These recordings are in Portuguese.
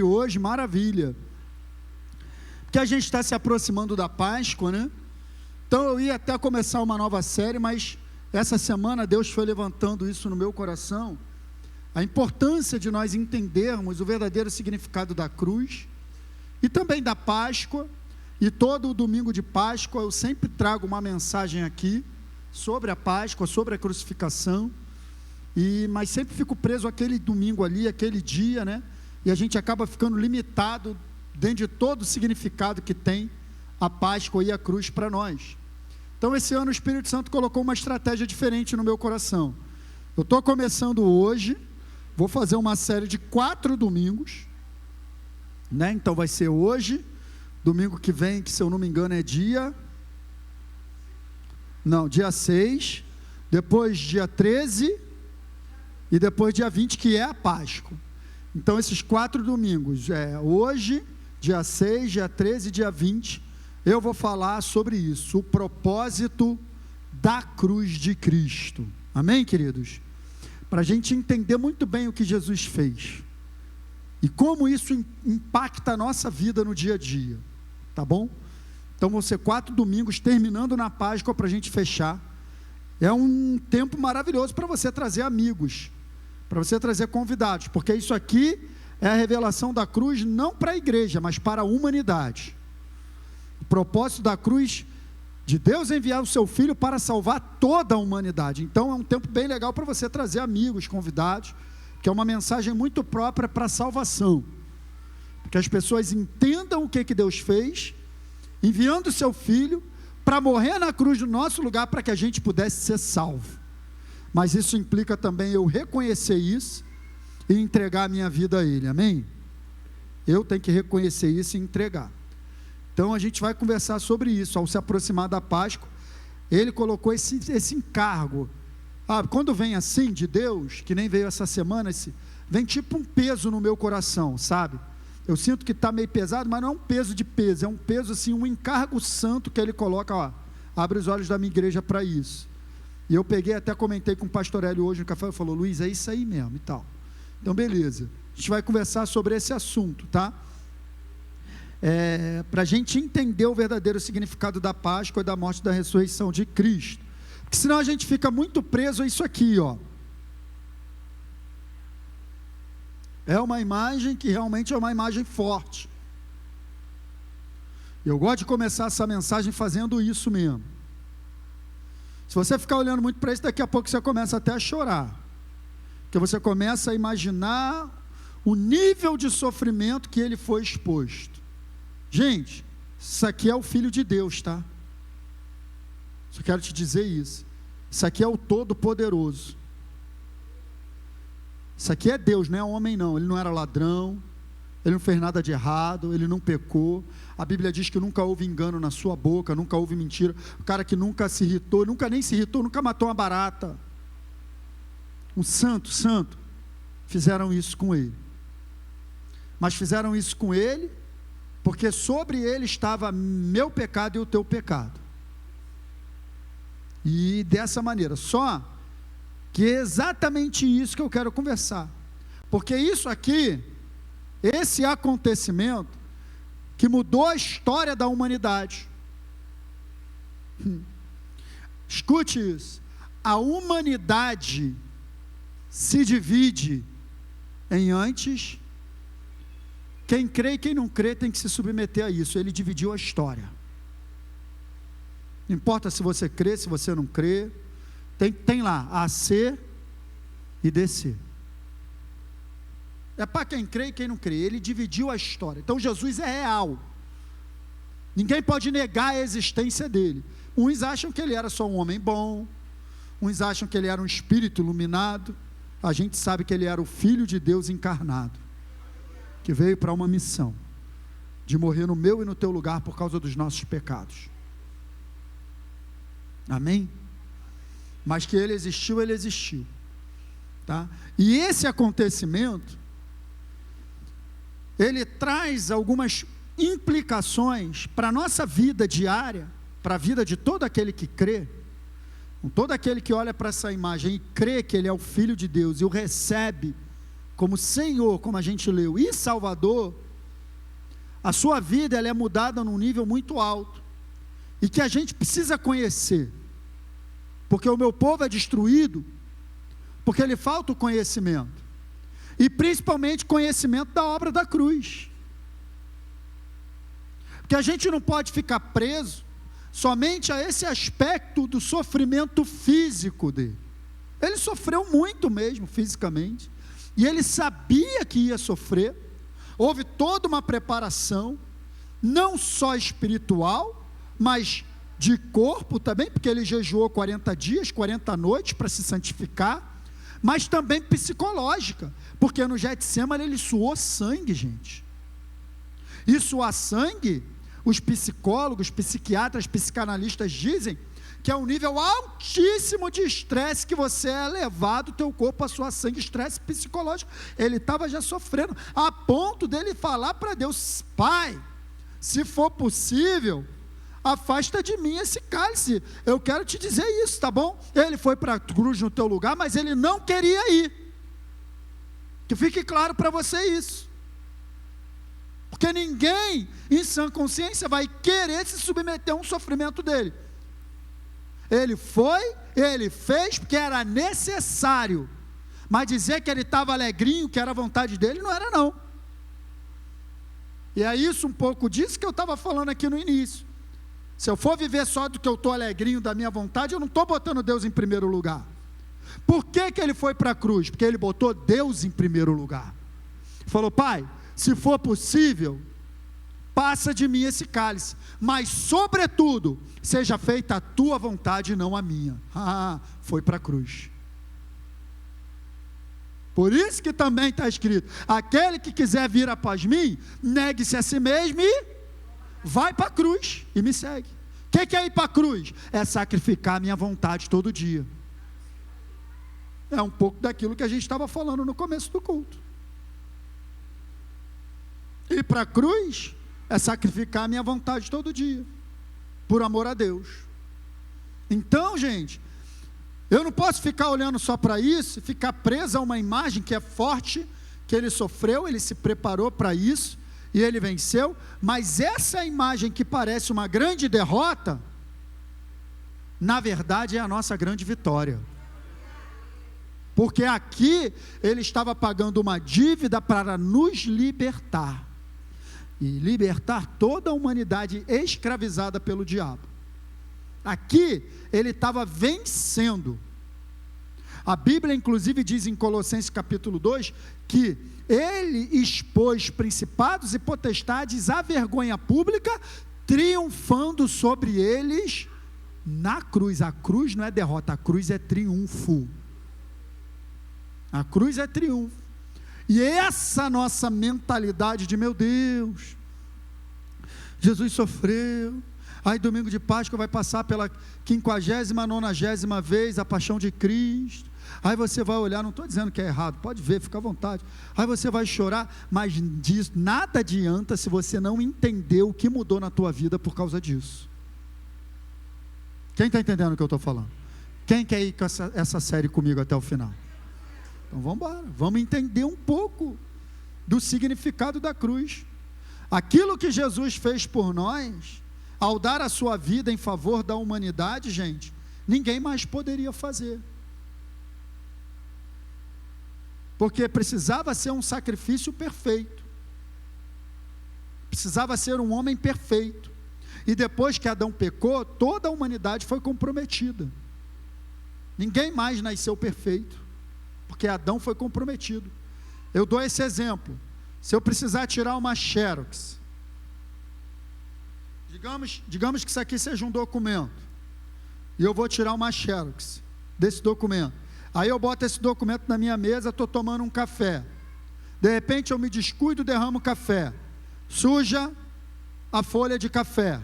hoje, maravilha, porque a gente está se aproximando da Páscoa, né? Então eu ia até começar uma nova série, mas essa semana Deus foi levantando isso no meu coração, a importância de nós entendermos o verdadeiro significado da cruz, e também da Páscoa. E todo o domingo de Páscoa eu sempre trago uma mensagem aqui, sobre a Páscoa, sobre a crucificação, mas sempre fico preso àquele domingo ali, aquele dia, né? E a gente acaba ficando limitado dentro de todo o significado que tem a Páscoa e a cruz para nós. Então esse ano o Espírito Santo colocou uma estratégia diferente no meu coração. Eu estou começando hoje, vou fazer uma série de 4 domingos, né? Então vai ser hoje, domingo que vem, que se eu não me engano é dia 6, depois dia 13 e depois dia 20, que é a Páscoa. Então esses 4 domingos, hoje, dia 6, dia 13 e dia 20, eu vou falar sobre isso, o propósito da cruz de Cristo. Amém, queridos? Para a gente entender muito bem o que Jesus fez e como isso impacta a nossa vida no dia a dia, tá bom? Então vão ser 4 domingos, terminando na Páscoa para a gente fechar. É um tempo maravilhoso para você trazer amigos, para você trazer convidados, porque isso aqui é a revelação da cruz, não para a igreja, mas para a humanidade. O propósito da cruz, de Deus enviar o seu Filho para salvar toda a humanidade. Então é um tempo bem legal para você trazer amigos, convidados, que é uma mensagem muito própria para a salvação, que as pessoas entendam o que Deus fez, enviando o seu Filho para morrer na cruz no nosso lugar, para que a gente pudesse ser salvo. Mas isso implica também eu reconhecer isso e entregar a minha vida a Ele, amém? Eu tenho que reconhecer isso e entregar. Então a gente vai conversar sobre isso, ao se aproximar da Páscoa. Ele colocou esse encargo. Quando vem assim de Deus, que nem veio essa semana, vem tipo um peso no meu coração, sabe? Eu sinto que está meio pesado, mas não é um peso de peso, é um peso assim, um encargo santo que Ele coloca, abre os olhos da minha igreja para isso. E eu peguei, até comentei com o pastor Hélio hoje no café, ele falou: Luiz, é isso aí mesmo e tal. Então beleza, a gente vai conversar sobre esse assunto, tá? Para a gente entender o verdadeiro significado da Páscoa e da morte e da ressurreição de Cristo, porque senão a gente fica muito preso a isso aqui, ó. É uma imagem que realmente é uma imagem forte. Eu gosto de começar essa mensagem fazendo isso mesmo. Se você ficar olhando muito para isso, daqui a pouco você começa até a chorar, porque você começa a imaginar o nível de sofrimento que ele foi exposto. Gente, isso aqui é o Filho de Deus, tá? Só quero te dizer isso. Isso aqui é o Todo-Poderoso. Isso aqui é Deus, não é homem não. Ele não era ladrão, ele não fez nada de errado, ele não pecou. A Bíblia diz que nunca houve engano na sua boca, nunca houve mentira. O cara que nunca se irritou, nunca nem se irritou, nunca matou uma barata. Um santo, fizeram isso com ele. Mas fizeram isso com ele porque sobre ele estava meu pecado e o teu pecado. E dessa maneira, só que é exatamente isso que eu quero conversar, porque isso aqui, esse acontecimento que mudou a história da humanidade, escute isso, a humanidade se divide em antes, quem crê e quem não crê tem que se submeter a isso. Ele dividiu a história, não importa se você crê, se você não crê, tem lá A, C e DC. É para quem crê e quem não crê. Ele dividiu a história. Então Jesus é real, ninguém pode negar a existência dele. Uns acham que ele era só um homem bom, uns acham que ele era um espírito iluminado. A gente sabe que ele era o Filho de Deus encarnado, que veio para uma missão de morrer no meu e no teu lugar por causa dos nossos pecados. Amém? Mas que ele existiu, tá? E esse acontecimento, ele traz algumas implicações para a nossa vida diária, para a vida de todo aquele que crê, todo aquele que olha para essa imagem e crê que ele é o Filho de Deus e o recebe como Senhor, como a gente leu, e Salvador, a sua vida ela é mudada num nível muito alto, e que a gente precisa conhecer, porque o meu povo é destruído, porque lhe falta o conhecimento, e principalmente conhecimento da obra da cruz, porque a gente não pode ficar preso somente a esse aspecto do sofrimento físico dele. Ele sofreu muito mesmo fisicamente, e ele sabia que ia sofrer. Houve toda uma preparação, não só espiritual, mas de corpo também, porque ele jejuou 40 dias, 40 noites para se santificar, mas também psicológica, porque no Getsemane ele suou sangue, gente. E suar sangue, os psicólogos, psiquiatras, psicanalistas dizem que é um nível altíssimo de estresse que você é levado, o teu corpo a suar sangue, estresse psicológico. Ele estava já sofrendo, a ponto dele falar para Deus: Pai, se for possível, afasta de mim esse cálice, eu quero te dizer isso, tá bom? Ele foi para a cruz no teu lugar, mas ele não queria ir, que fique claro para você isso, porque ninguém em sã consciência vai querer se submeter a um sofrimento dele. Ele foi, ele fez, porque era necessário, mas dizer que ele estava alegrinho, que era a vontade dele, não era não. E é isso, um pouco disso que eu estava falando aqui no início. Se eu for viver só do que eu estou alegrinho, da minha vontade, eu não estou botando Deus em primeiro lugar. Por que ele foi para a cruz? Porque ele botou Deus em primeiro lugar. Falou: Pai, se for possível, passa de mim esse cálice, mas sobretudo, seja feita a tua vontade e não a minha. Foi para a cruz. Por isso que também está escrito: aquele que quiser vir após mim, negue-se a si mesmo e vai para a cruz e me segue. O que é ir para a cruz? É sacrificar a minha vontade todo dia. É um pouco daquilo que a gente estava falando no começo do culto. Ir para a cruz é sacrificar a minha vontade todo dia, por amor a Deus. Então, gente, eu não posso ficar olhando só para isso, ficar preso a uma imagem que é forte, que ele sofreu, ele se preparou para isso, e ele venceu, mas essa imagem que parece uma grande derrota, na verdade é a nossa grande vitória, porque aqui ele estava pagando uma dívida para nos libertar, e libertar toda a humanidade escravizada pelo diabo. Aqui ele estava vencendo. A Bíblia inclusive diz em Colossenses capítulo 2, que ele expôs principados e potestades à vergonha pública, triunfando sobre eles na cruz. A cruz não é derrota, a cruz é triunfo. A cruz é triunfo. E essa nossa mentalidade de: meu Deus, Jesus sofreu, aí domingo de Páscoa vai passar pela 50ª, 90ª vez a paixão de Cristo, aí você vai olhar, não estou dizendo que é errado, pode ver, fica à vontade, aí você vai chorar, mas nada adianta se você não entender o que mudou na tua vida por causa disso. Quem está entendendo o que eu estou falando? Quem quer ir com essa série comigo até o final? Então vamos embora, vamos entender um pouco do significado da cruz. Aquilo que Jesus fez por nós, ao dar a sua vida em favor da humanidade, gente, ninguém mais poderia fazer, porque precisava ser um sacrifício perfeito, precisava ser um homem perfeito, e depois que Adão pecou, toda a humanidade foi comprometida, ninguém mais nasceu perfeito, porque Adão foi comprometido. Eu dou esse exemplo: se eu precisar tirar uma xerox, digamos que isso aqui seja um documento, e eu vou tirar uma xerox desse documento, aí eu boto esse documento na minha mesa, estou tomando um café, de repente eu me descuido, derramo café, suja a folha de café,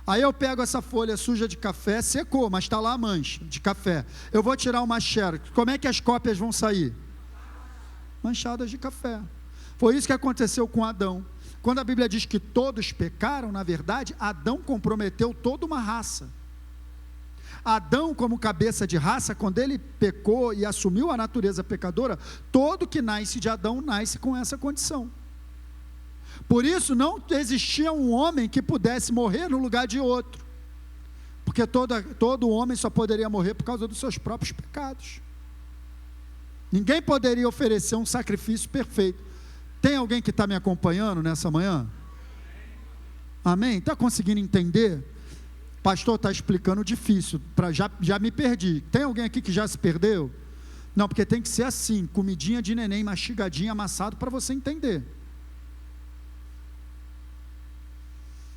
aí eu pego essa folha suja de café, secou, mas está lá a mancha de café, eu vou tirar uma xerox, como é que as cópias vão sair? Manchadas de café. Foi isso que aconteceu com Adão. Quando a Bíblia diz que todos pecaram, na verdade, Adão comprometeu toda uma raça. Adão, como cabeça de raça, quando ele pecou e assumiu a natureza pecadora, todo que nasce de Adão nasce com essa condição. Por isso não existia um homem que pudesse morrer no lugar de outro, porque todo homem só poderia morrer por causa dos seus próprios pecados. Ninguém poderia oferecer um sacrifício perfeito. Tem alguém que está me acompanhando nessa manhã? Amém? Está conseguindo entender? Pastor, está explicando difícil, já me perdi. Tem alguém aqui que já se perdeu? Não, porque tem que ser assim, comidinha de neném, mastigadinha, amassado, para você entender.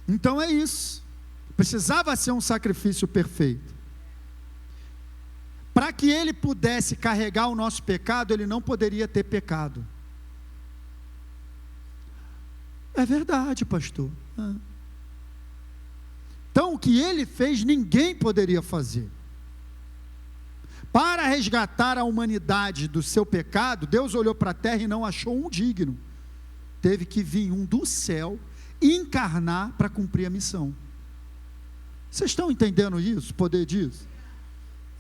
Então é isso, precisava ser um sacrifício perfeito. Para que ele pudesse carregar o nosso pecado, ele não poderia ter pecado. É verdade, pastor. Então o que ele fez, ninguém poderia fazer. Para resgatar a humanidade do seu pecado, Deus olhou para a terra e não achou um digno. Teve que vir um do céu, encarnar para cumprir a missão. Vocês estão entendendo isso, o poder disso?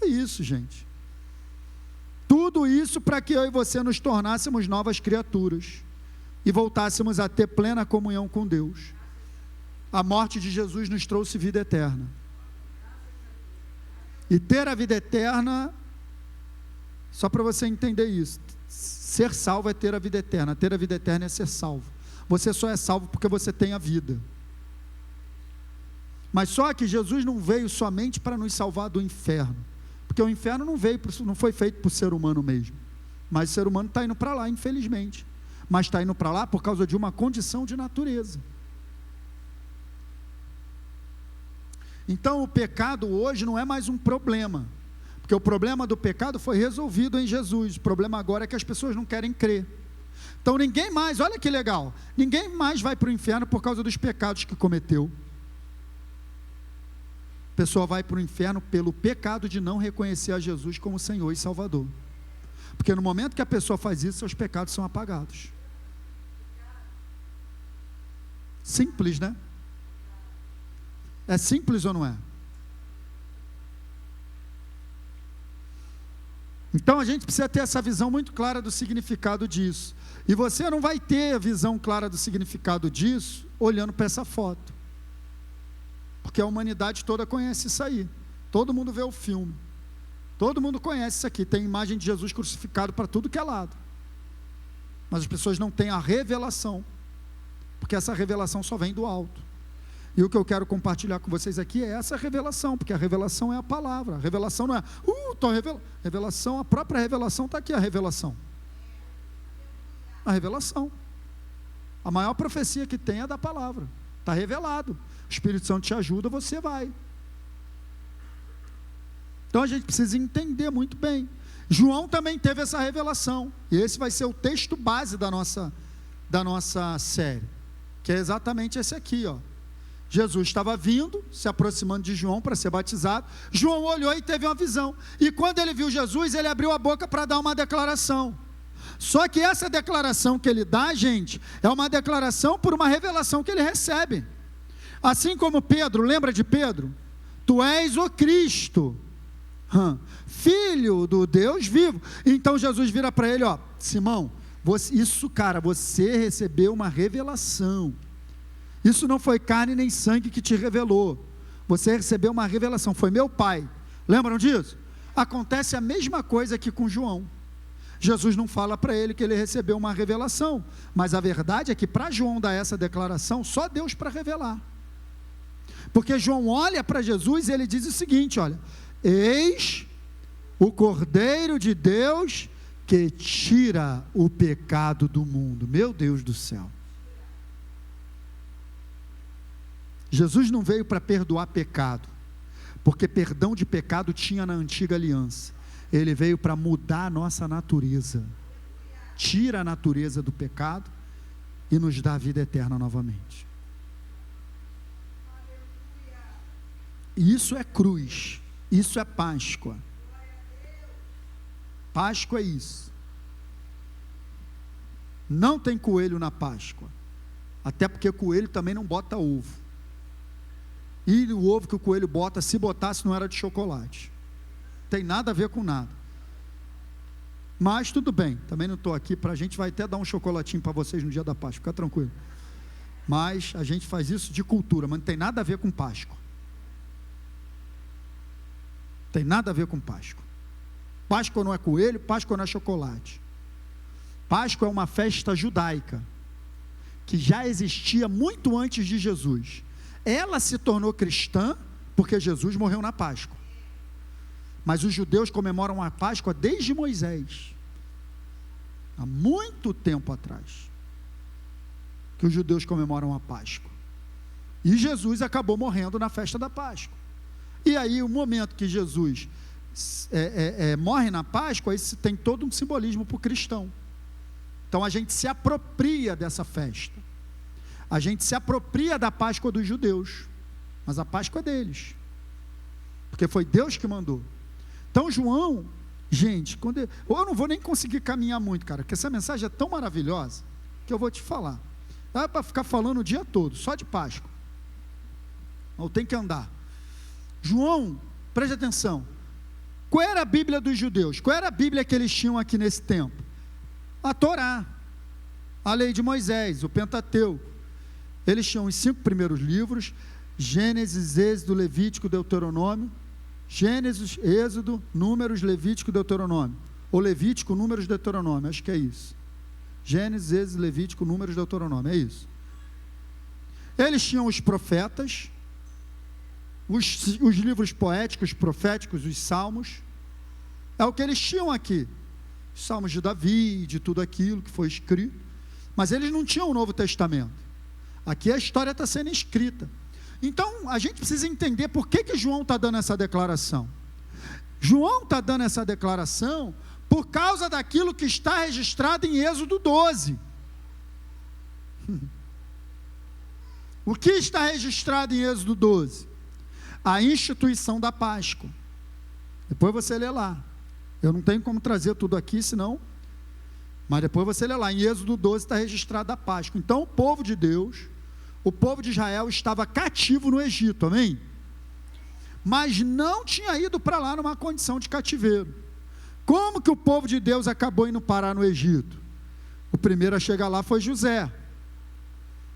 É isso, gente. Tudo isso para que eu e você nos tornássemos novas criaturas e voltássemos a ter plena comunhão com Deus. A morte de Jesus nos trouxe vida eterna. E ter a vida eterna, só para você entender isso, ser salvo é ter a vida eterna. Ter a vida eterna é ser salvo. Você só é salvo porque você tem a vida. Mas só que Jesus não veio somente para nos salvar do inferno, porque o inferno não foi feito por ser humano mesmo, mas o ser humano está indo para lá, infelizmente, mas está indo para lá por causa de uma condição de natureza. Então o pecado hoje não é mais um problema, porque o problema do pecado foi resolvido em Jesus. O problema agora é que as pessoas não querem crer. Então ninguém mais, olha que legal, ninguém mais vai para o inferno por causa dos pecados que cometeu. A pessoa vai para o inferno pelo pecado de não reconhecer a Jesus como Senhor e Salvador, porque no momento que a pessoa faz isso, seus pecados são apagados. Simples, né? É simples ou não é? Então a gente precisa ter essa visão muito clara do significado disso, e você não vai ter a visão clara do significado disso olhando para essa foto, porque a humanidade toda conhece isso aí, todo mundo vê o filme, todo mundo conhece isso aqui, tem imagem de Jesus crucificado para tudo que é lado, mas as pessoas não têm a revelação, porque essa revelação só vem do alto. E o que eu quero compartilhar com vocês aqui é essa revelação, porque a revelação é a palavra. A revelação não é, revelação, a própria revelação está aqui, a revelação. A revelação. A maior profecia que tem é da palavra. Está revelado. O Espírito Santo te ajuda, você vai. Então a gente precisa entender muito bem. João também teve essa revelação. E esse vai ser o texto base da nossa série, que é exatamente esse aqui, ó. Jesus estava vindo, se aproximando de João para ser batizado. João olhou e teve uma visão, e quando ele viu Jesus, ele abriu a boca para dar uma declaração. Só que essa declaração que ele dá, gente, é uma declaração por uma revelação que ele recebe. Assim como Pedro, lembra de Pedro? Tu és o Cristo, Filho do Deus vivo. Então Jesus vira para ele, ó, Simão, você recebeu uma revelação. Isso não foi carne nem sangue que te revelou, você recebeu uma revelação, foi meu Pai. Lembram disso? Acontece a mesma coisa aqui com João. Jesus não fala para ele que ele recebeu uma revelação, mas a verdade é que para João dar essa declaração, só Deus para revelar. Porque João olha para Jesus e ele diz o seguinte, olha, eis o Cordeiro de Deus que tira o pecado do mundo. Meu Deus do céu. Jesus não veio para perdoar pecado, porque perdão de pecado tinha na antiga aliança. Ele veio para mudar a nossa natureza, tira a natureza do pecado e nos dá a vida eterna novamente. Isso é cruz, isso é Páscoa. Páscoa é isso. Não tem coelho na Páscoa, até porque coelho também não bota ovo. E o ovo que o coelho bota, se botasse, não era de chocolate. Tem nada a ver com nada. Mas tudo bem, também não estou aqui para a gente, vai até dar um chocolatinho para vocês no dia da Páscoa, fica tranquilo. Mas a gente faz isso de cultura, mas não tem nada a ver com Páscoa. Tem nada a ver com Páscoa. Páscoa não é coelho, Páscoa não é chocolate. Páscoa é uma festa judaica, que já existia muito antes de Jesus. Ela se tornou cristã porque Jesus morreu na Páscoa. Mas os judeus comemoram a Páscoa desde Moisés, há muito tempo atrás, que os judeus comemoram a Páscoa. E Jesus acabou morrendo na festa da Páscoa. E aí, o momento que Jesus morre na Páscoa, isso tem todo um simbolismo para o cristão. Então, a gente se apropria dessa festa. A gente se apropria da Páscoa dos judeus, mas a Páscoa é deles, porque foi Deus que mandou. Então, João, gente, eu não vou nem conseguir caminhar muito, cara, porque essa mensagem é tão maravilhosa, que eu vou te falar. Dá para ficar falando o dia todo, só de Páscoa. Eu tenho que andar. João, preste atenção. Qual era a Bíblia dos judeus? Qual era a Bíblia que eles tinham aqui nesse tempo? A Torá, a lei de Moisés, o Pentateuco. Eles tinham os 5 primeiros livros: Gênesis, Êxodo, Levítico, Deuteronômio. Gênesis, Êxodo, Números, Levítico, Deuteronômio. Ou Levítico, Números, Deuteronômio, acho que é isso. Gênesis, Êxodo, Levítico, Números, Deuteronômio, é isso. Eles tinham os profetas, os livros poéticos, proféticos, os salmos. É o que eles tinham aqui. Os salmos de Davi, de tudo aquilo que foi escrito. Mas eles não tinham o Novo Testamento. Aqui a história está sendo escrita. Então, a gente precisa entender por que João está dando essa declaração. João está dando essa declaração por causa daquilo que está registrado em Êxodo 12. O que está registrado em Êxodo 12? A instituição da Páscoa. Depois você lê lá. Eu não tenho como trazer tudo aqui, senão... Mas depois você lê lá. Em Êxodo 12 está registrada a Páscoa. Então, o povo de Deus... O povo de Israel estava cativo no Egito, amém? Mas não tinha ido para lá numa condição de cativeiro. Como que o povo de Deus acabou indo parar no Egito? O primeiro a chegar lá foi José,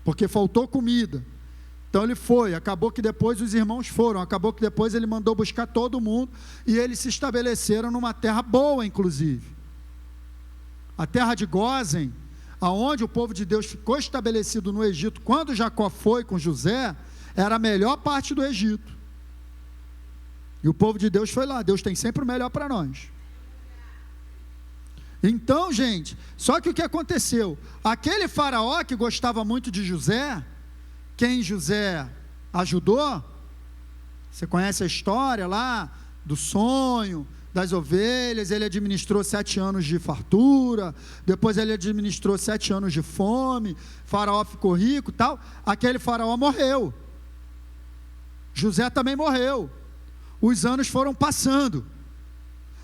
porque faltou comida. Então ele foi, acabou que depois os irmãos foram, acabou que depois ele mandou buscar todo mundo, e eles se estabeleceram numa terra boa, inclusive. A terra de Gósen, aonde o povo de Deus ficou estabelecido no Egito, quando Jacó foi com José, era a melhor parte do Egito, e o povo de Deus foi lá. Deus tem sempre o melhor para nós. Então, gente, só que o que aconteceu? Aquele faraó que gostava muito de José, quem José ajudou, você conhece a história lá, do sonho, das ovelhas, ele administrou 7 anos de fartura, depois ele administrou 7 anos de fome, faraó ficou rico e tal, aquele faraó morreu, José também morreu, os anos foram passando,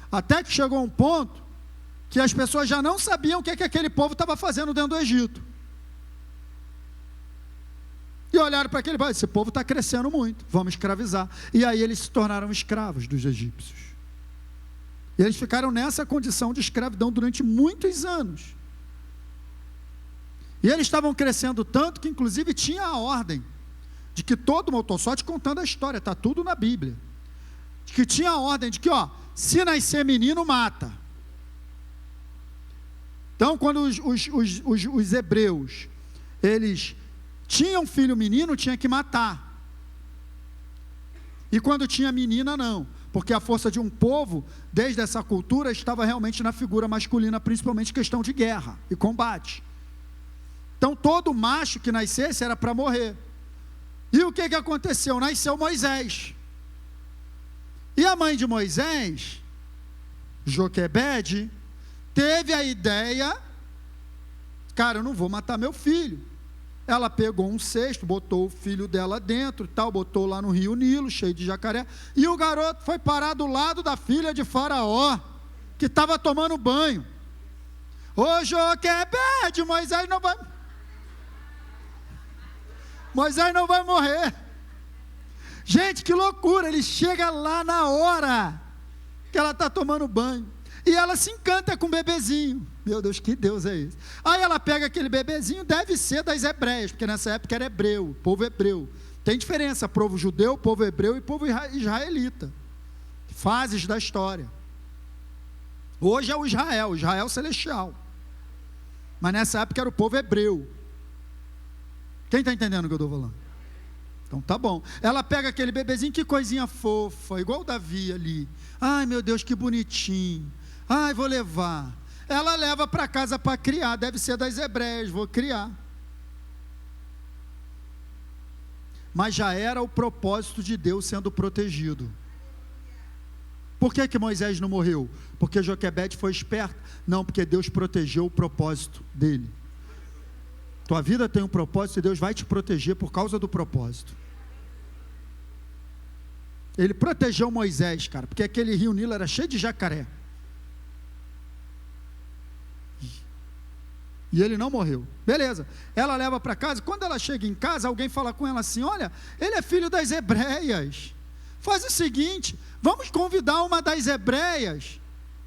até que chegou um ponto, que as pessoas já não sabiam o que aquele povo estava fazendo dentro do Egito, e olharam para aquele povo, esse povo está crescendo muito, vamos escravizar, e aí eles se tornaram escravos dos egípcios. E eles ficaram nessa condição de escravidão durante muitos anos. E eles estavam crescendo tanto que inclusive tinha a ordem de que todo mundo, estou só te contando a história, está tudo na Bíblia, de que tinha a ordem de que, se nascer menino, mata. Então, quando os hebreus, eles tinham filho menino, tinha que matar. E quando tinha menina, não. Porque a força de um povo, desde essa cultura, estava realmente na figura masculina, principalmente questão de guerra e combate. Então, todo macho que nascesse era para morrer. E o que aconteceu? Nasceu Moisés. E a mãe de Moisés, Joquebede, teve a ideia, cara, eu não vou matar meu filho. Ela pegou um cesto, botou o filho dela dentro, tal, botou lá no rio Nilo, cheio de jacaré, e o garoto foi parar do lado da filha de Faraó, que estava tomando banho. Ô Joquebede, Moisés não vai morrer. Gente, que loucura, ele chega lá na hora que ela está tomando banho, e ela se encanta com o bebezinho. Meu Deus, que Deus é esse? Aí ela pega aquele bebezinho, deve ser das hebreias, porque nessa época era hebreu, povo hebreu. Tem diferença, povo judeu, povo hebreu e povo israelita. Fases da história. Hoje é o Israel celestial. Mas nessa época era o povo hebreu. Quem está entendendo o que eu estou falando? Então tá bom. Ela pega aquele bebezinho, que coisinha fofa, igual o Davi ali. Ai meu Deus, que bonitinho. Ai, vou levar. Ela leva para casa para criar, deve ser das hebreias, vou criar. Mas já era o propósito de Deus sendo protegido. Por que Moisés não morreu? Porque Joquebede foi esperto? Não, porque Deus protegeu o propósito dele. Tua vida tem um propósito e Deus vai te proteger por causa do propósito. Ele protegeu Moisés, cara, porque aquele rio Nilo era cheio de jacaré. E ele não morreu. Beleza. Ela leva para casa. Quando ela chega em casa, alguém fala com ela assim: olha, ele é filho das hebreias. Faz o seguinte, vamos convidar uma das hebreias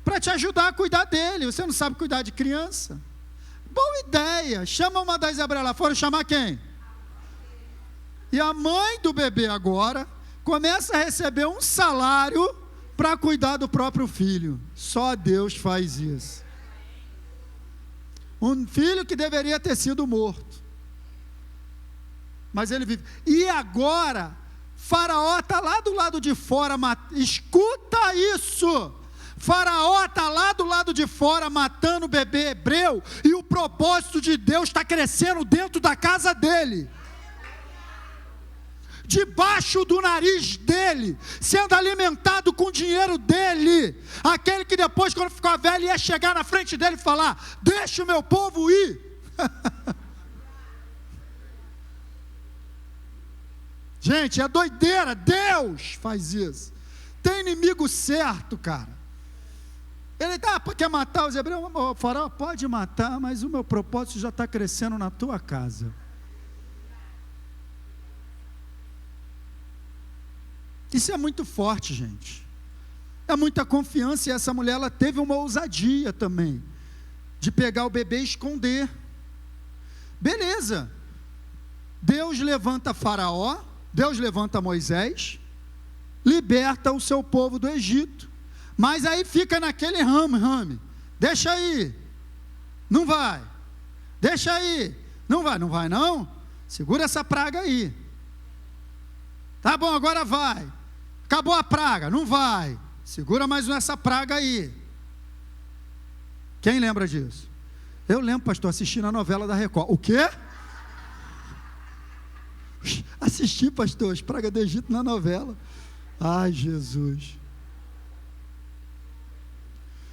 para te ajudar a cuidar dele. Você não sabe cuidar de criança? Boa ideia. Chama uma das hebreias lá. Foram chamar quem? E a mãe do bebê agora começa a receber um salário para cuidar do próprio filho. Só Deus faz isso. Um filho que deveria ter sido morto, mas ele vive. E agora Faraó está lá do lado de fora, escuta isso, Faraó está lá do lado de fora matando o bebê hebreu, e o propósito de Deus está crescendo dentro da casa dele, debaixo do nariz dele, sendo alimentado com o dinheiro dele, aquele que depois, quando ficou velho, ia chegar na frente dele e falar: deixa o meu povo ir. Gente, é doideira. Deus faz isso. Tem inimigo certo, cara. Ele quer matar os hebreus. O Faraó pode matar, mas o meu propósito já está crescendo na tua casa. Isso é muito forte, gente. É muita confiança. E essa mulher, ela teve uma ousadia também, de pegar o bebê e esconder. Beleza. Deus levanta Faraó, Deus levanta Moisés, liberta o seu povo do Egito. Mas aí fica naquele rame. Deixa aí. Não vai. Deixa aí. Não vai não? Segura essa praga aí. Tá bom, agora vai. Acabou a praga, não vai. Segura mais essa praga aí. Quem lembra disso? Eu lembro, pastor, assistindo a novela da Record. O quê? Assisti, pastor, as pragas do Egito na novela. Ai, Jesus.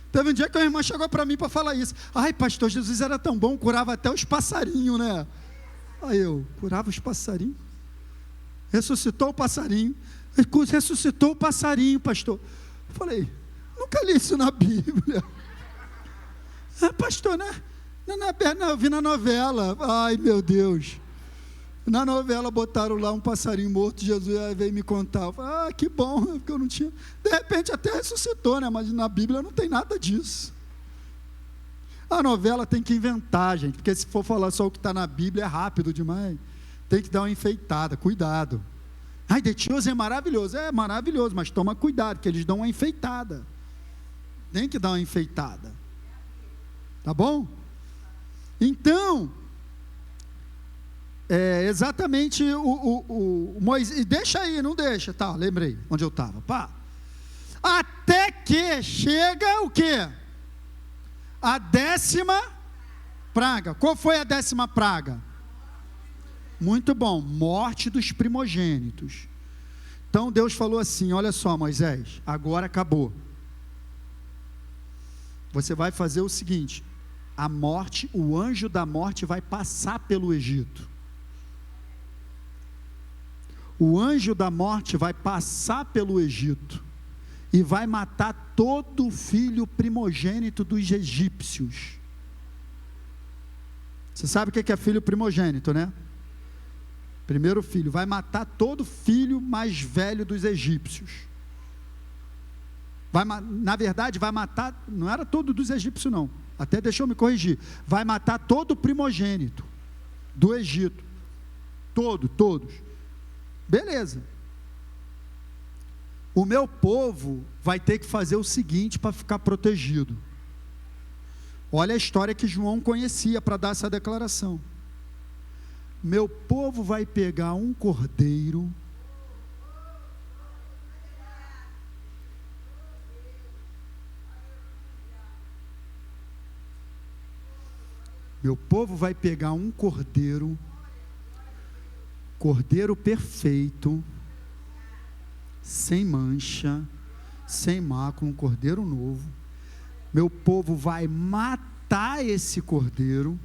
Teve um dia que a irmã chegou para mim para falar isso. Ai, pastor, Jesus era tão bom, curava até os passarinhos, né? Aí eu, curava os passarinhos? Ressuscitou o passarinho. Ressuscitou o passarinho, pastor. Eu falei, nunca li isso na Bíblia. Pastor, né? Não, eu vi na novela. Ai, meu Deus. Na novela botaram lá um passarinho morto. Jesus veio me contar. Eu falei, que bom, porque eu não tinha. De repente até ressuscitou, né? Mas na Bíblia não tem nada disso. A novela tem que inventar, gente, porque se for falar só o que está na Bíblia é rápido demais. Tem que dar uma enfeitada, cuidado. Ai, The Chosen é maravilhoso. É maravilhoso, mas toma cuidado, que eles dão uma enfeitada. Tem que dar uma enfeitada. Tá bom? Então, exatamente o Moisés. Deixa aí, não deixa. Tá, lembrei onde eu estava. Até que chega o quê? A 10ª praga. Qual foi a 10ª praga? Muito bom, morte dos primogênitos. Então Deus falou assim: olha só, Moisés, agora acabou. Você vai fazer o seguinte: a morte, o anjo da morte vai passar pelo Egito. O anjo da morte vai passar pelo Egito e vai matar todo filho primogênito dos egípcios. Você sabe o que é filho primogênito, né? Primeiro filho, vai matar todo filho mais velho dos egípcios. Na verdade, vai matar, não era todo dos egípcios não, até deixa eu me corrigir, vai matar todo primogênito do Egito, todos, beleza. O meu povo vai ter que fazer o seguinte para ficar protegido. Olha a história que João conhecia para dar essa declaração. Meu povo vai pegar um cordeiro, cordeiro perfeito, sem mancha, sem mácula, um cordeiro novo. Meu povo vai matar esse cordeiro,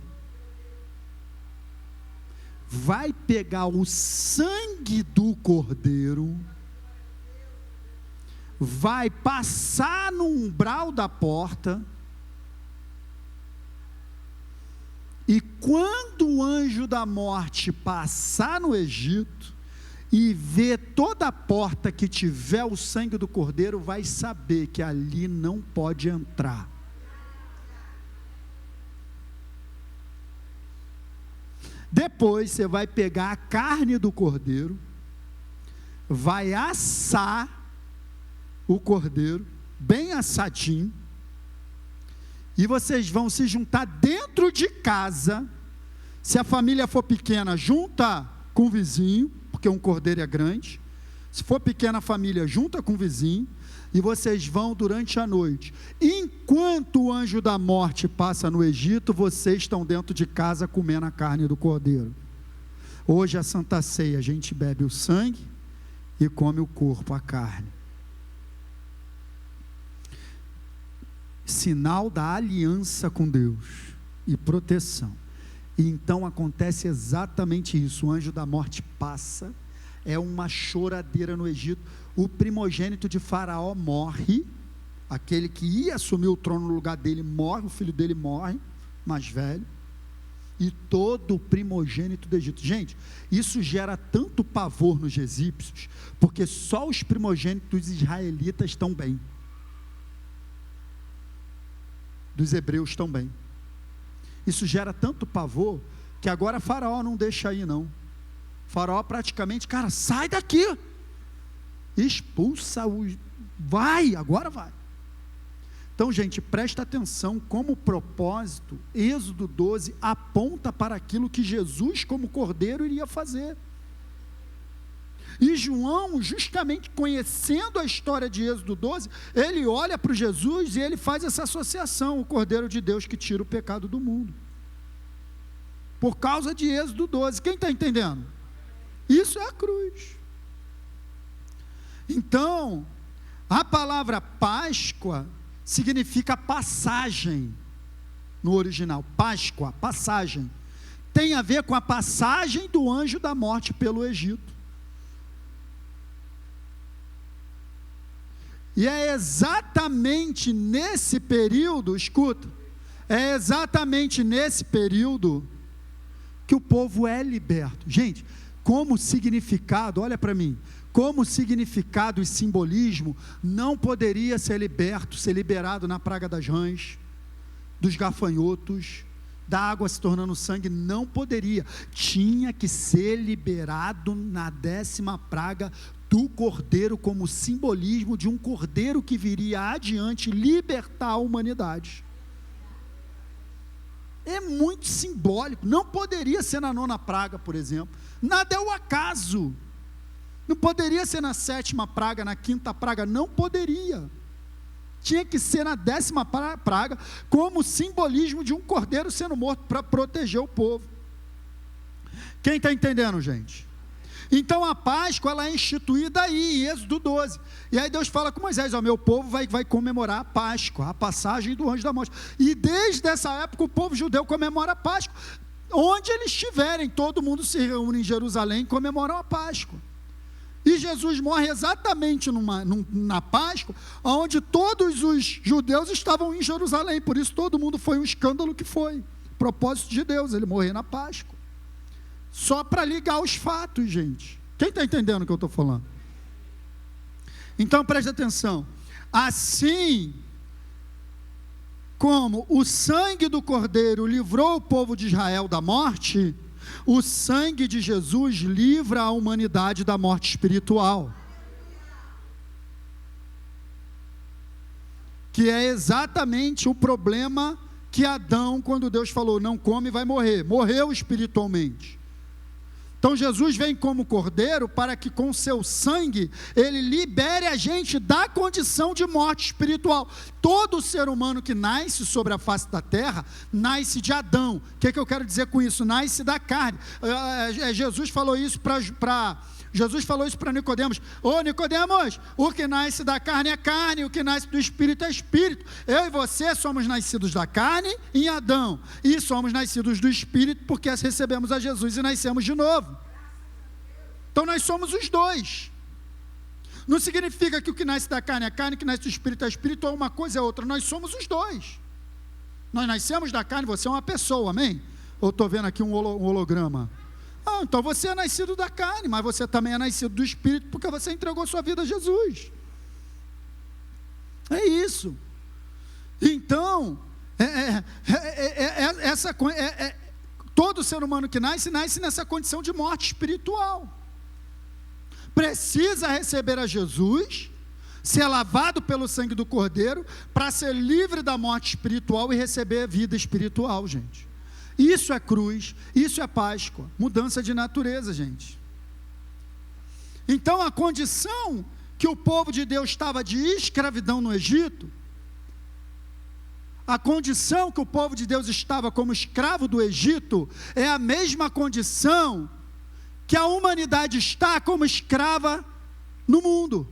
vai pegar o sangue do cordeiro, vai passar no umbral da porta, e quando o anjo da morte passar no Egito e ver toda a porta que tiver o sangue do cordeiro, vai saber que ali não pode entrar. Depois você vai pegar a carne do cordeiro, vai assar o cordeiro, bem assadinho, e vocês vão se juntar dentro de casa. Se a família for pequena, junta com o vizinho, porque um cordeiro é grande. Se for pequena a família, junta com o vizinho, e vocês vão durante a noite. Enquanto o anjo da morte passa no Egito, vocês estão dentro de casa comendo a carne do cordeiro. Hoje a Santa Ceia, a gente bebe o sangue e come o corpo, a carne. Sinal da aliança com Deus e proteção. E então acontece exatamente isso. O anjo da morte passa, é uma choradeira no Egito. O primogênito de Faraó morre, aquele que ia assumir o trono no lugar dele morre, o filho dele morre, mais velho, e todo o primogênito do Egito. Gente, isso gera tanto pavor nos egípcios, porque só os primogênitos israelitas estão bem, dos hebreus também. Isso gera tanto pavor, que agora Faraó não deixa aí não. Faraó praticamente, cara, sai daqui, expulsa agora vai. Então, gente, presta atenção como o propósito, Êxodo 12, aponta para aquilo que Jesus como cordeiro iria fazer. E João, justamente conhecendo a história de Êxodo 12, ele olha para Jesus e ele faz essa associação, o Cordeiro de Deus que tira o pecado do mundo. Por causa de Êxodo 12, quem está entendendo? Isso é a cruz. Então, a palavra Páscoa significa passagem, no original, Páscoa, passagem, tem a ver com a passagem do anjo da morte pelo Egito. E é exatamente nesse período, escuta, é exatamente nesse período que o povo é liberto. Gente, como significado, olha para mim, como significado e simbolismo, não poderia ser liberado na praga das rãs, dos gafanhotos, da água se tornando sangue, não poderia, tinha que ser liberado na 10ª praga do cordeiro, como simbolismo de um cordeiro que viria adiante libertar a humanidade. É muito simbólico, não poderia ser na 9ª praga, por exemplo, nada é o acaso, não poderia ser na 7ª praga, na 5ª praga, não poderia, tinha que ser na 10ª praga, como simbolismo de um cordeiro sendo morto para proteger o povo. Quem está entendendo, gente? Então a Páscoa, ela é instituída aí, em Êxodo 12, e aí Deus fala com Moisés, ó, meu povo vai comemorar a Páscoa, a passagem do anjo da morte, e desde essa época o povo judeu comemora a Páscoa, onde eles estiverem, todo mundo se reúne em Jerusalém e comemoram a Páscoa, e Jesus morre exatamente na Páscoa, onde todos os judeus estavam em Jerusalém, por isso todo mundo foi um escândalo que foi, propósito de Deus, ele morrer na Páscoa. Só para ligar os fatos, gente. Quem está entendendo o que eu estou falando? Então preste atenção. Assim como o sangue do Cordeiro livrou o povo de Israel da morte, o sangue de Jesus livra a humanidade da morte espiritual. Que é exatamente o problema que Adão, quando Deus falou, não come, vai morrer. Morreu espiritualmente. Então Jesus vem como cordeiro para que com seu sangue ele libere a gente da condição de morte espiritual. Todo ser humano que nasce sobre a face da terra, nasce de Adão. O que eu quero dizer com isso? Nasce da carne. Jesus falou isso para Nicodemos. Ô Nicodemos, o que nasce da carne é carne, o que nasce do espírito é espírito. Eu e você somos nascidos da carne em Adão, e somos nascidos do espírito porque recebemos a Jesus e nascemos de novo. Então nós somos os dois. Não significa que o que nasce da carne é carne, o que nasce do espírito é espírito, ou uma coisa é outra. Nós somos os dois. Nós nascemos da carne, você é uma pessoa, amém? Ou estou vendo aqui um holograma? Então você é nascido da carne, mas você também é nascido do Espírito, porque você entregou sua vida a Jesus. É isso. Então, todo ser humano que nasce nessa condição de morte espiritual. Precisa receber a Jesus, ser lavado pelo sangue do Cordeiro, para ser livre da morte espiritual e receber a vida espiritual, gente. Isso é cruz, isso é Páscoa, mudança de natureza, gente. Então a condição que o povo de Deus estava de escravidão no Egito, a condição que o povo de Deus estava como escravo do Egito, é a mesma condição que a humanidade está como escrava no mundo.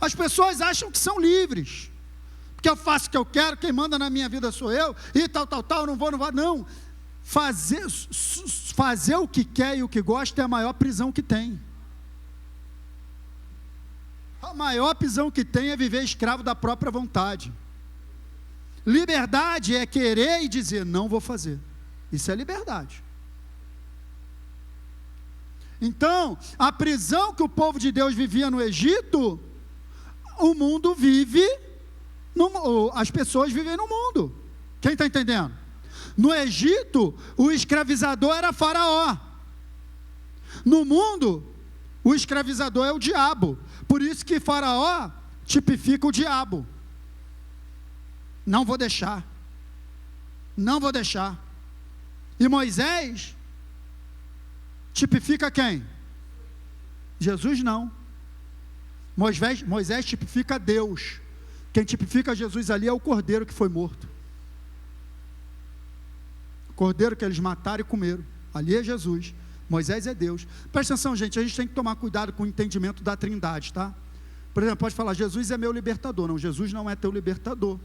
As pessoas acham que são livres, porque eu faço o que eu quero, quem manda na minha vida sou eu, e tal, não vou, não. Fazer o que quer e o que gosta é a maior prisão que tem. A maior prisão que tem é viver escravo da própria vontade. Liberdade é querer e dizer, não vou fazer. Isso é liberdade. Então, a prisão que o povo de Deus vivia no Egito, o mundo vive, as pessoas vivem no mundo. Quem está entendendo? No Egito, o escravizador era Faraó. No mundo, o escravizador é o diabo. Por isso que Faraó tipifica o diabo. Não vou deixar. Não vou deixar. E Moisés tipifica quem? Jesus não. Moisés tipifica Deus. Quem tipifica Jesus ali é o cordeiro que foi morto. O cordeiro que eles mataram e comeram. Ali é Jesus. Moisés é Deus. Presta atenção, gente, a gente tem que tomar cuidado com o entendimento da trindade, tá? Por exemplo, pode falar, Jesus é meu libertador. Não, Jesus não é teu libertador.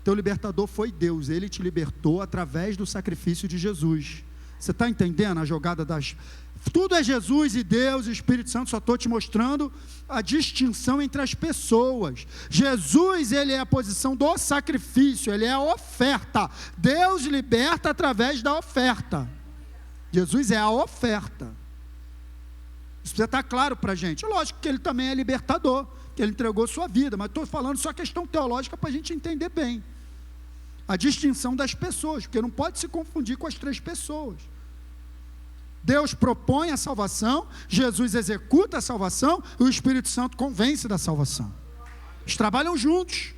Teu libertador foi Deus. Ele te libertou através do sacrifício de Jesus. Você está entendendo a jogada das... Tudo é Jesus e Deus e o Espírito Santo, só estou te mostrando a distinção entre as pessoas. Jesus, ele é a posição do sacrifício, ele é a oferta. Deus liberta através da oferta. Jesus é a oferta. Isso precisa estar claro para a gente. Lógico que ele também é libertador, que ele entregou sua vida, mas estou falando só questão teológica para a gente entender bem. A distinção das pessoas, porque não pode se confundir com as três pessoas. Deus propõe a salvação, Jesus executa a salvação, e o Espírito Santo convence da salvação. Eles trabalham juntos.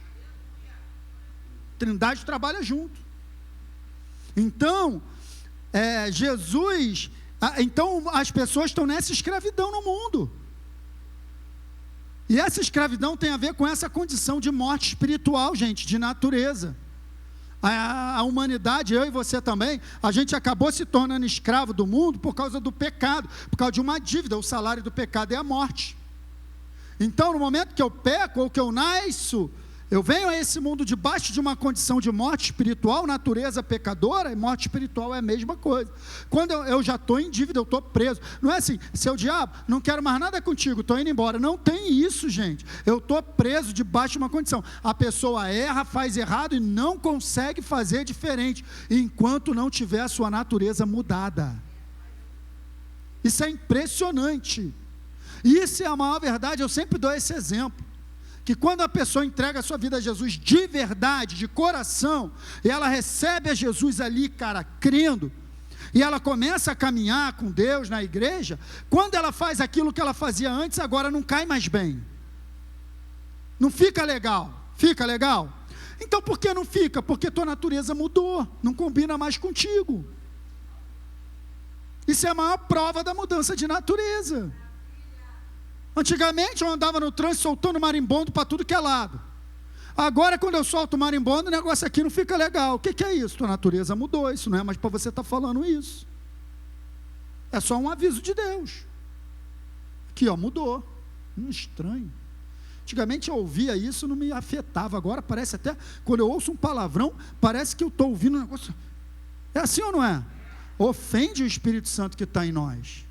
A Trindade trabalha junto. Então, então as pessoas estão nessa escravidão no mundo. E essa escravidão tem a ver com essa condição de morte espiritual, gente, de natureza. A humanidade, eu e você também, a gente acabou se tornando escravo do mundo por causa do pecado, por causa de uma dívida. O salário do pecado é a morte. Então, no momento que eu peco ou que eu nasço Eu venho a esse mundo debaixo de uma condição de morte espiritual, natureza pecadora, e morte espiritual é a mesma coisa. Quando eu já estou em dívida, eu estou preso. Não é assim, seu diabo, não quero mais nada contigo, estou indo embora. Não tem isso, gente. Eu estou preso debaixo de uma condição. A pessoa erra, faz errado e não consegue fazer diferente, enquanto não tiver a sua natureza mudada. Isso é impressionante. Isso é a maior verdade, eu sempre dou esse exemplo. Que quando a pessoa entrega a sua vida a Jesus de verdade, de coração, e ela recebe a Jesus ali, cara, crendo, e ela começa a caminhar com Deus na igreja, quando ela faz aquilo que ela fazia antes, agora não cai mais bem. Não fica legal. Fica legal? Então por que não fica? Porque tua natureza mudou, não combina mais contigo. Isso é a maior prova da mudança de natureza. Antigamente eu andava no trânsito soltando marimbondo para tudo que é lado. Agora quando eu solto marimbondo, o negócio aqui não fica legal. O que é isso? Tua natureza mudou, isso não é mais para você estar falando isso. É só um aviso de Deus. Aqui ó, mudou. Estranho. Antigamente eu ouvia isso, não me afetava. Agora parece até, quando eu ouço um palavrão, parece que eu estou ouvindo um negócio. É assim ou não é? Ofende o Espírito Santo que está em nós.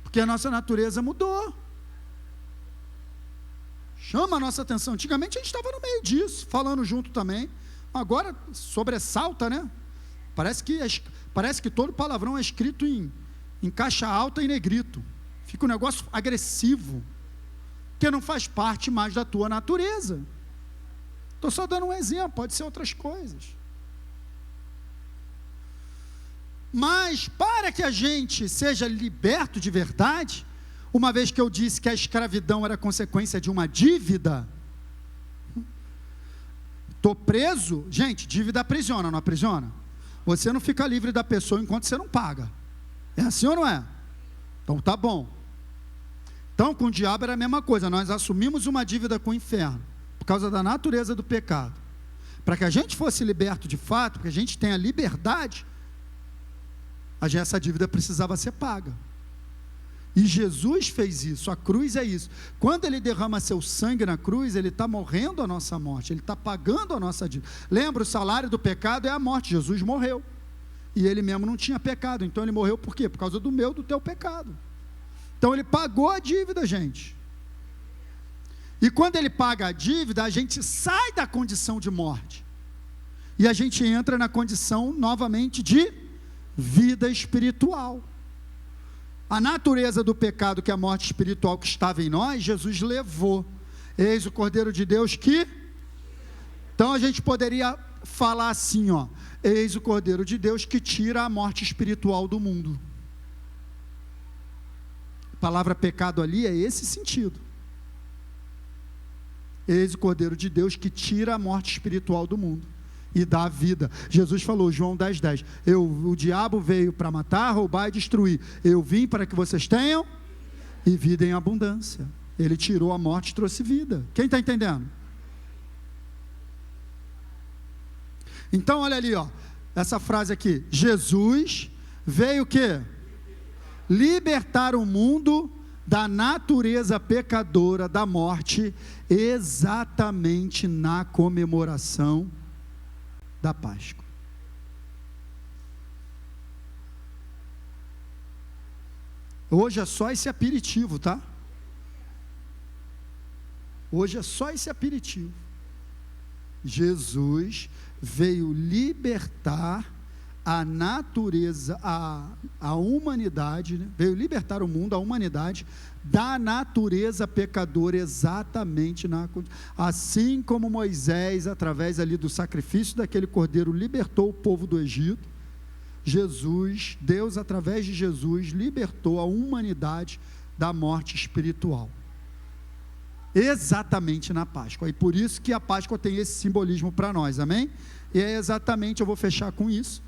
Porque a nossa natureza mudou. Chama a nossa atenção. Antigamente a gente estava no meio disso, falando junto também. Agora sobressalta, né? Parece que todo palavrão é escrito em caixa alta e negrito. Fica um negócio agressivo, que não faz parte mais da tua natureza. Estou só dando um exemplo, pode ser outras coisas. Mas para que a gente seja liberto de verdade, uma vez que eu disse que a escravidão era consequência de uma dívida, estou preso, gente, dívida aprisiona, não aprisiona? Você não fica livre da pessoa enquanto você não paga. É assim ou não é? Então tá bom. Então com o diabo era a mesma coisa, nós assumimos uma dívida com o inferno, por causa da natureza do pecado. Para que a gente fosse liberto de fato, para que a gente tenha liberdade, essa dívida precisava ser paga. E Jesus fez isso, a cruz é isso. Quando ele derrama seu sangue na cruz, ele está morrendo a nossa morte, ele está pagando a nossa dívida. Lembra, o salário do pecado é a morte. Jesus morreu, e ele mesmo não tinha pecado, então ele morreu por quê? Por causa do teu pecado. Então ele pagou a dívida, gente. E quando ele paga a dívida, a gente sai da condição de morte, e a gente entra na condição novamente de vida espiritual. A natureza do pecado, que é a morte espiritual que estava em nós, Jesus levou. Eis o Cordeiro de Deus que... Então a gente poderia falar assim, ó: eis o Cordeiro de Deus que tira a morte espiritual do mundo. A palavra pecado ali é esse sentido. Eis o Cordeiro de Deus que tira a morte espiritual do mundo e dá a vida. Jesus falou, João 10:10, o diabo veio para matar, roubar e destruir. Eu vim para que vocês tenham e vida em abundância. Ele tirou a morte e trouxe vida. Quem está entendendo? Então olha ali, ó, essa frase aqui: Jesus veio o quê? Libertar o mundo da natureza pecadora da morte, exatamente na comemoração da Páscoa. Hoje é só esse aperitivo, tá? Hoje é só esse aperitivo. Jesus veio libertar a natureza, a humanidade, né? Veio libertar o mundo, a humanidade, da natureza pecadora, exatamente assim como Moisés, através ali do sacrifício daquele cordeiro, libertou o povo do Egito. Jesus, Deus, através de Jesus, libertou a humanidade da morte espiritual, exatamente na Páscoa. E por isso que a Páscoa tem esse simbolismo para nós, amém? E é exatamente, eu vou fechar com isso,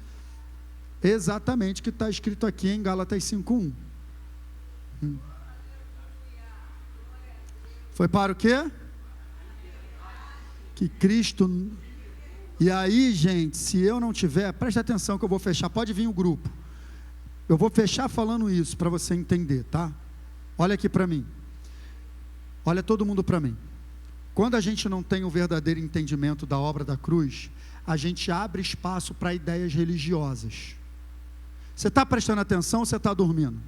exatamente o que está escrito aqui em Gálatas 5:1. Foi para o quê? Que Cristo... E aí, gente, se eu não tiver, preste atenção que eu vou fechar, pode vir o grupo. Eu vou fechar falando isso para você entender, tá? Olha aqui para mim. Olha todo mundo para mim. Quando a gente não tem o verdadeiro entendimento da obra da cruz, a gente abre espaço para ideias religiosas. Você está prestando atenção ou você está dormindo?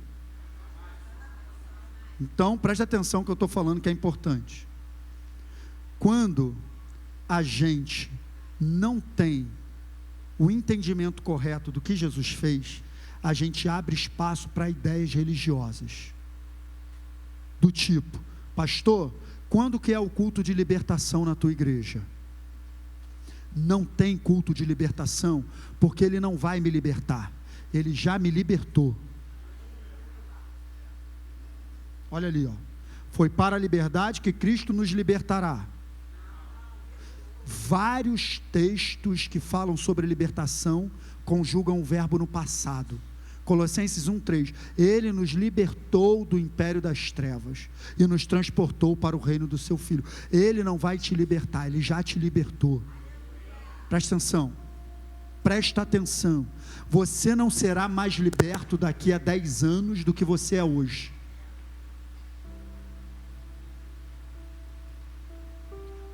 Então, preste atenção que eu estou falando que é importante. Quando a gente não tem o entendimento correto do que Jesus fez, a gente abre espaço para ideias religiosas. Do tipo, pastor, quando que é o culto de libertação na tua igreja? Não tem culto de libertação, porque ele não vai me libertar, ele já me libertou. Olha ali, ó. Foi para a liberdade que Cristo nos libertará. Vários textos que falam sobre libertação conjugam o verbo no passado. Colossenses 1:3, ele nos libertou do império das trevas e nos transportou para o reino do seu Filho. Ele não vai te libertar, ele já te libertou. Presta atenção, você não será mais liberto daqui a 10 anos do que você é hoje.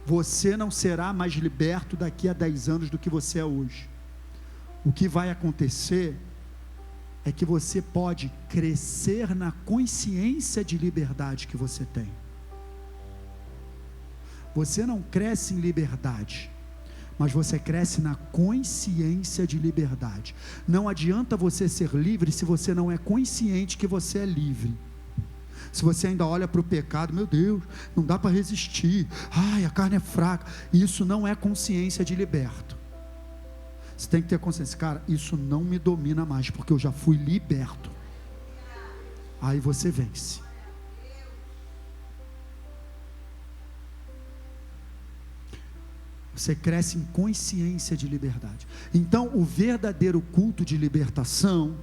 Você não será mais liberto daqui a 10 anos do que você é hoje. O que vai acontecer é que você pode crescer na consciência de liberdade que você tem. Você não cresce em liberdade, mas você cresce na consciência de liberdade. Não adianta você ser livre se você não é consciente que você é livre. Se você ainda olha para o pecado, meu Deus, não dá para resistir, ai, a carne é fraca, isso não é consciência de liberto. Você tem que ter consciência, cara, isso não me domina mais, porque eu já fui liberto. Aí você vence. Você cresce em consciência de liberdade. Então, o verdadeiro culto de libertação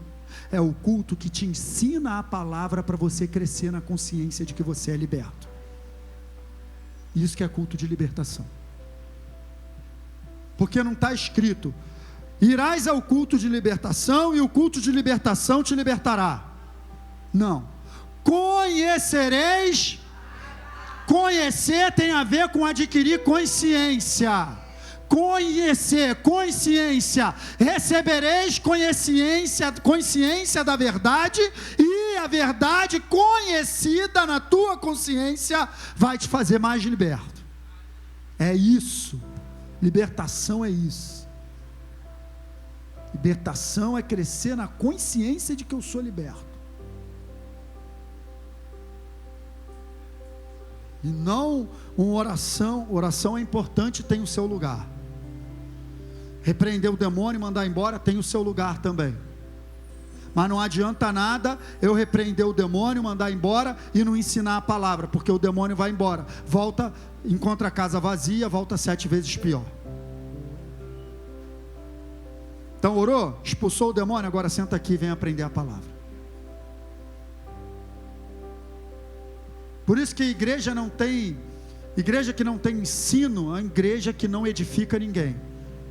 é o culto que te ensina a palavra para você crescer na consciência de que você é liberto. Isso que é culto de libertação. Porque não está escrito, irás ao culto de libertação e o culto de libertação te libertará. Não. Conhecereis. Conhecer tem a ver com adquirir consciência. Conhecer, consciência, recebereis consciência da verdade, e a verdade conhecida na tua consciência vai te fazer mais liberto. É isso, libertação é isso. Libertação é crescer na consciência de que eu sou liberto. E não uma oração é importante, tem o seu lugar. Repreender o demônio e mandar embora tem o seu lugar também. Mas não adianta nada eu repreender o demônio, mandar embora e não ensinar a palavra, porque o demônio vai embora, volta, encontra a casa vazia, volta 7 vezes pior. Então orou, expulsou o demônio, agora senta aqui e vem aprender a palavra. Por isso que igreja que não tem ensino, é uma igreja que não edifica ninguém.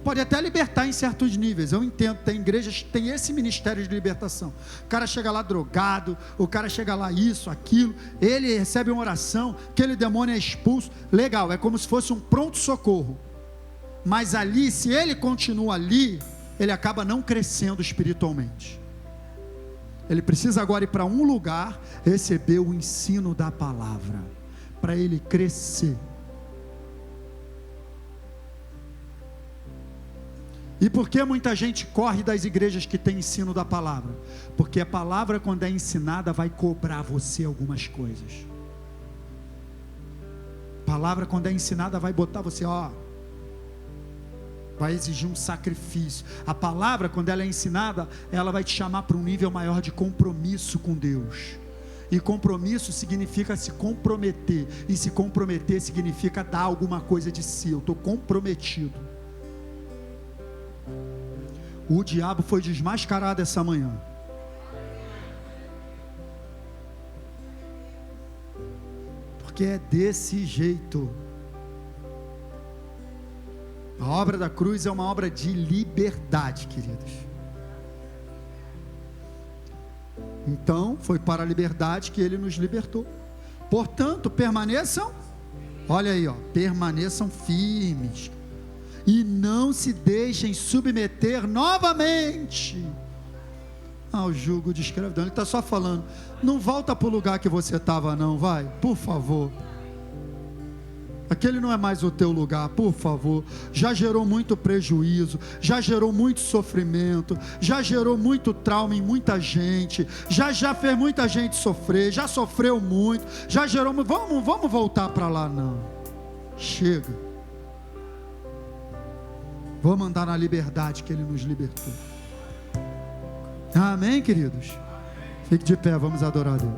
Pode até libertar em certos níveis, eu entendo, tem igrejas que tem esse ministério de libertação. O cara chega lá drogado, o cara chega lá isso, aquilo, ele recebe uma oração, aquele demônio é expulso, legal, é como se fosse um pronto-socorro. Mas ali, se ele continua ali, ele acaba não crescendo espiritualmente. Ele precisa agora ir para um lugar, receber o ensino da palavra, para ele crescer. E por que muita gente corre das igrejas que tem ensino da palavra? Porque a palavra, quando é ensinada, vai cobrar você algumas coisas. A palavra, quando é ensinada, vai botar você, vai exigir um sacrifício. A palavra, quando ela é ensinada, ela vai te chamar para um nível maior de compromisso com Deus. E compromisso significa se comprometer. E se comprometer significa dar alguma coisa de si. Eu estou comprometido. O diabo foi desmascarado essa manhã. Porque é desse jeito. A obra da cruz é uma obra de liberdade, queridos. Então, foi para a liberdade que ele nos libertou. Portanto, permaneçam. Olha aí, ó, permaneçam firmes e não se deixem submeter novamente ao jugo de escravidão. Ele está só falando, não volta para o lugar que você estava não, vai, por favor. Aquele não é mais o teu lugar, por favor. Já gerou muito prejuízo, já gerou muito sofrimento, já gerou muito trauma em muita gente, já fez muita gente sofrer, já sofreu muito, já gerou muito. Vamos voltar para lá, não. Chega. Vamos andar na liberdade que Ele nos libertou. Amém, queridos? Fique de pé, vamos adorar a Deus.